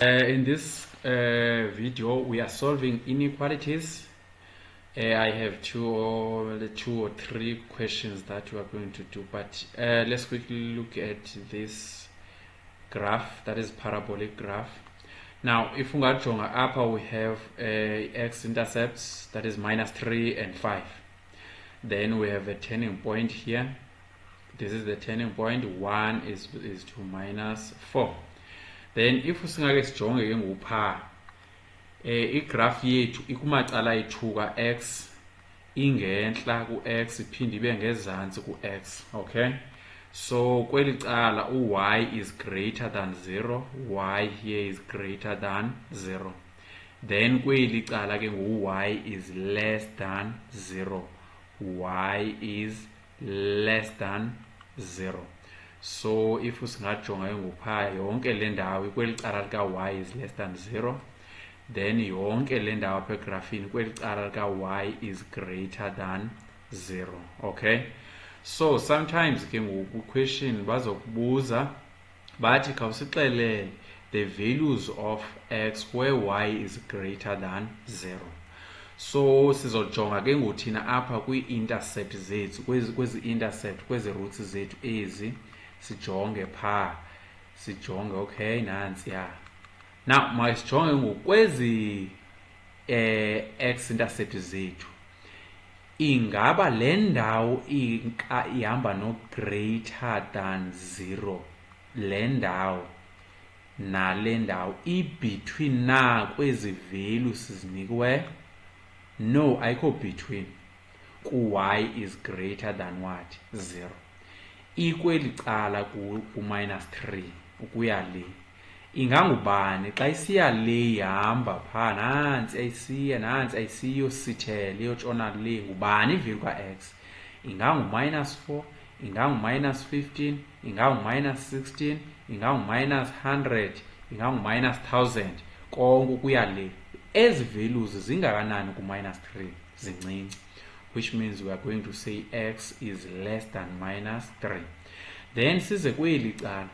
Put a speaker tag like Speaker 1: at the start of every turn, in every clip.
Speaker 1: In this video, we are solving inequalities. I have two or three questions that we are going to do, but let's quickly look at this graph, that is parabolic graph. Now, if we ungajonga upper, we have x-intercepts, that is -3 and 5. Then we have a turning point here. This is the turning point. 1 is to -4. Then if singake sijonge ke ngupha igraph yethu ikumacala ethu ka x, ingenhla ku x iphinde ibe ngezantsi ku x. Okay, so kweli cala y is greater than 0, y here is greater than 0. Then kweli cala ke y is less than 0, y is less than 0. So if usingajonga ngupha yonke le ndawo kweli cala lika y is less than 0, then yonke le ndawo apha egrafini kweli cala lika y is greater than 0. Okay, so sometimes ke ngoku question bazokubuza bathi khawusixelele the values of x where y is greater than 0. So sizojonga ke ngothina apha kwi-intercept zethu, kwezi intercept, kwezi roots zethu ezi sijonge pha, sijonge okay nansi ya. Now masijonge ngokwezi x-intercept zethu, ingaba le ndawo ihamba no greater than 0, le ndawo nale ndawo i-between na kwezi values sizinikwe? No, ayikho between. Ku y is greater than what? 0. Ikweli cala ku -3 ukuya le. Ingangubani xa isiya le ihamba pha nansi ayisiya nansi ayisiyo sithele iyotshona le, ngubani ivelu ka-x? Ingangu-4, ingangu-15, ingangu-16, ingangu-100, ingangu-1000, konke ukuya le. Ezi values zingakanani ku -3? Zincinci, which means we are going to say x is less than -3. Then size kweli cala.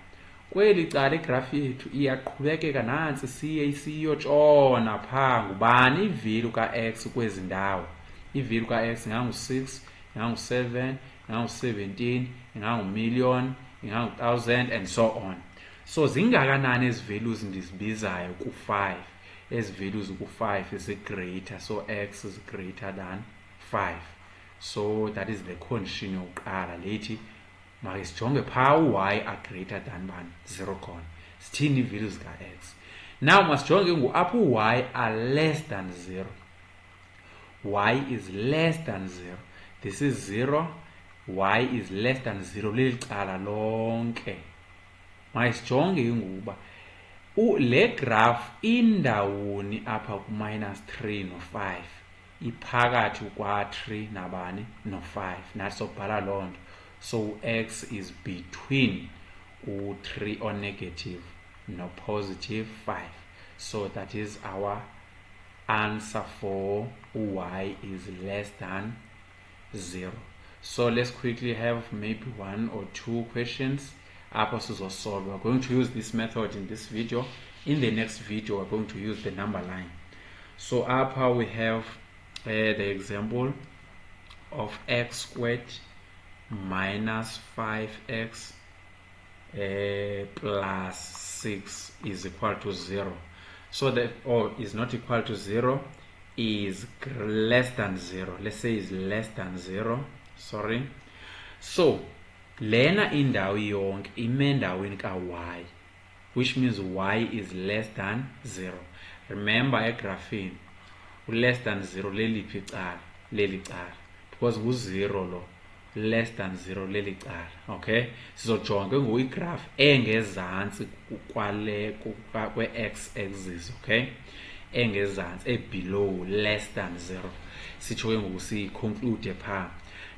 Speaker 1: Kweli cala igraph yethu iyaqhubekeka nansi siye isiyotshona pha, ngubani ivelu ka-x kwezi ndawo? Ivelu ka-x ingangu-6, ingangu-7, ingangu-17, ingangu-million, ingangu-1000 and so on. So zingakanani ezi values ndizibizayo ku-5? Ezi values ku-5 is greater, so x is greater than 5. So that is the condition yokuqala lethi make sijonge pha y are greater than 0 khona. Sithini ii-values ka-x? Now masijonge apho y are less than 0. Y is less than 0. This is 0. Y is less than 0 leli cala lonke. Masijonge nguba le graph indawoni apha ku -3 no-5, iphakathi kwa-3 nabani no-5, nathi sobhala loo nto. So x is between u-3 or negative no positive 5. So that is our answer for y is less than 0. So let's quickly have maybe 1 or 2 questions. Apho sizosolve. We're going to use this method in this video. In the next video, we're going to use the number line. So apha we have the example of x squared minus 5x plus 6 is equal to 0. So that, or is not equal to 0, is less than 0. Let's say is less than 0. Sorry. So lena indawo yonke ime endaweni ka-y, which means y is less than 0. Remember egraphini less than 0 leliphi icala? Leli cala, because ngu-0 lo, less than 0 leli cala. Okay, sizojonga ke ngoku igraph engezantsi kwale kwe-x axis. Okay, engezantsi below less than 0. Sitsho ke ngoku siyiconclude pha.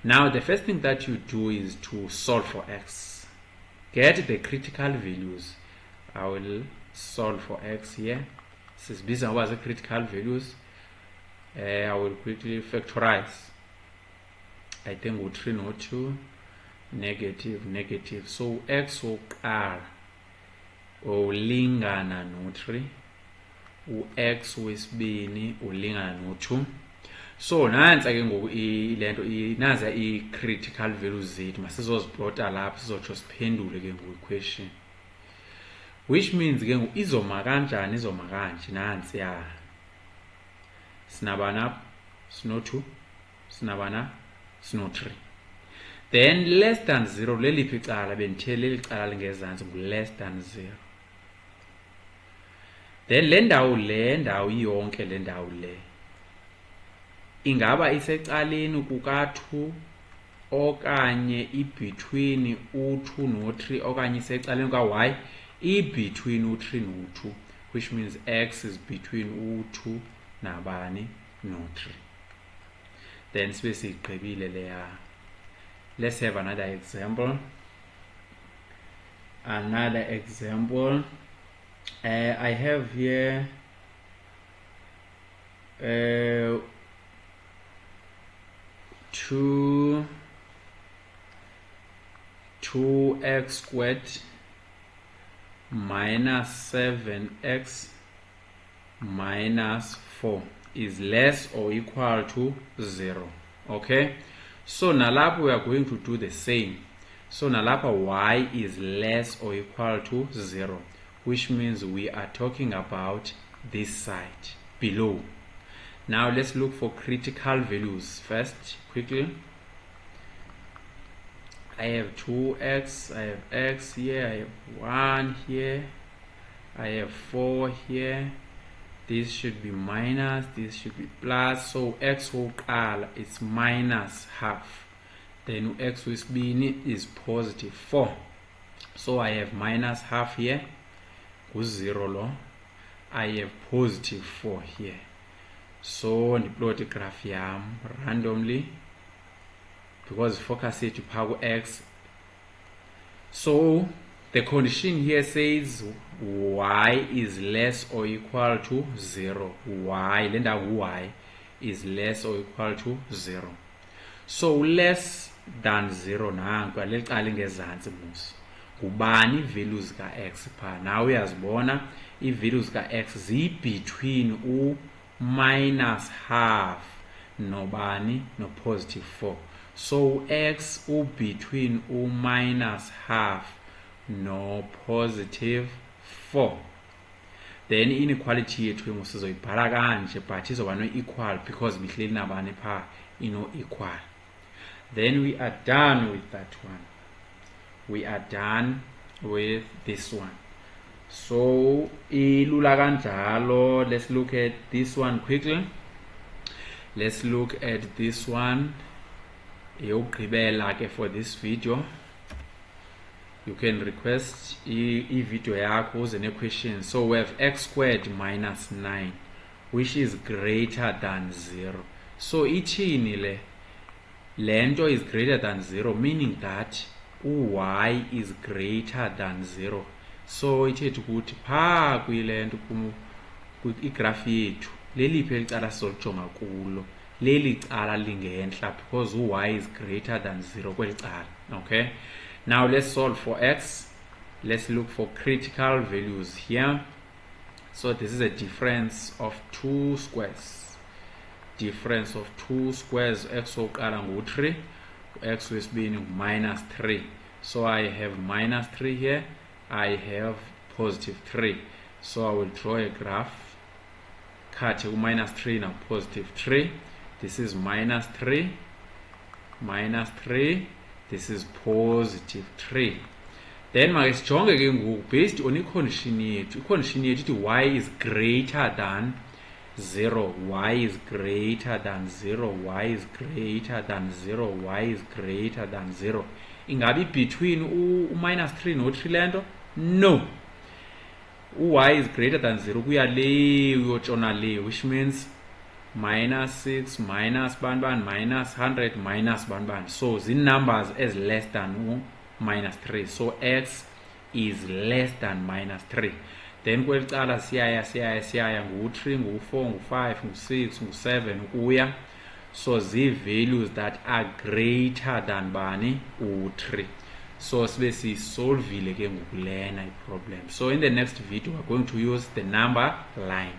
Speaker 1: Now the first thing that you do is to solve for x. Get the critical values. I will solve for x here. Sizibiza ngoba zi-critical values. I will quickly factorize. I think with 3 no 2, negative. So x wokuqala ulingana no-3, u-x wesibini ulingana no-2. So nansi ke ngoku lento naza i-critical values zethu masizoziplota lapha sizotsho siphendule ke ngoku i-question, which means ke ngoku izoma kanjani, izoma kanje. Nansi ya sinabana sino-2, sinabana sino-3. Then less than 0 leliphi icala, bendithe leli cala lingezantsi ngu-less than 0. Then le ndawo iyonke le ndawo le ingaba isecaleni kuka-2 okanye i-between u-2 no-3 okanye isecaleni ka-y i-between u-3 no-2, which means x is between u-2 nabani no-3. Then sibe siyigqibile leya. Let's have another example. I have here 2x squared minus 7x minus 4 is less or equal to 0. Okay, so nalapho we are going to do the same. So nalapha y is less or equal to 0, which means we are talking about this side below. Now let's look for critical values first quickly. I have 2x, I have x here, I have 1 here, I have 4 here. This should be minus, this should be plus. So x wokuqala is minus half. Then x wesibini is positive 4. So I have minus half here, ku-0 lo. I have positive 4 here. So ndiplot igraph yam randomly because focus yethu phaa ku-x. So the condition here says y is less or equal to 0. Y, le ndawo y is less or equal to 0. So less than 0 nanku leli cala ingezantsi musa. Kubani values ka-x phaa? Now uyazibona i-values ka-x zi-between u-minus half nobani no-positive 4. So x u-between u-minus half no-positive 4. Then inequality yethu sizoyibhala kanje, but izoba no-equal because bihleli nabani phaa ino-equal. Then we are done with that one. We are done with this one. So ilula kanjalo. Let's look at this one quickly. Let's look at this one. Eyokugqibela ke for this video. You can request i-video yakho uze ne-question. So we have x squared minus 9, which is greater than 0. So ithini le? Lento is greater than 0, meaning that y is greater than 0. So ithethe ukuthi phaa kwile nto igraph yethu leliphi elicala sizolijonga kulo, leli cala lingentla because y is greater than 0 kweli cala. Okay, now let's solve for x. Let's look for critical values here. So this is a difference of 2 squares. Difference of 2 squares. X wokuqala ngu-3, x wesibini minus 3. So I have minus 3 here, I have positive 3. So I will draw a graph. Cut minus 3 now positive 3. This is minus 3, minus 3. This is positive 3. Then makesijonge ke ngoku based on i-condition yethu. I-condition yethu ithi y is greater than 0, y is greater than 0, y is greater than 0, y is greater than 0. Ingabi between u-minus 3 no-3 lento? No. Y is greater than 0 kuya le uyotshona le, which means minus 6 minus banban minus 100 minus banban. So the numbers is less than minus 3. So x is less than minus 3. Then kweli cala siyaya ngu-3 ngu-4 ngu-5 ngu-6 ngu-7 ukuya. So the values that are greater than bani u-3. so sibe siyisolvile ke ngoku lena iproblem. So in the next video we're going to use the number line.